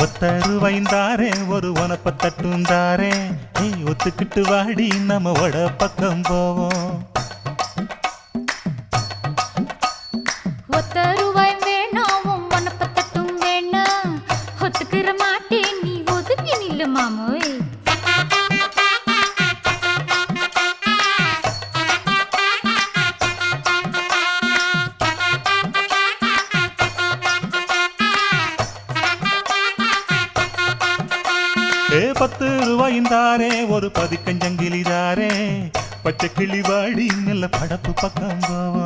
ஒத்தருவாய்ந்தாரே ஒரு உனப்ப தட்டுந்தாரே ஒத்துக்கிட்டு வாடி நம்ம வட பக்கம் போவோம். ஒத்த ரூபாய் வேணாவும் உனப்ப தட்டும் வேணா ஒத்துக்கிற மாட்டேன் நீ ஒதுங்கி நில்லு மாமோய். ₹10 ஒரு பதிக்கஞ்சங்கிலிதாரே பச்சை கிளி வாடி நல்ல படப்பு பக்கம் போவோம்.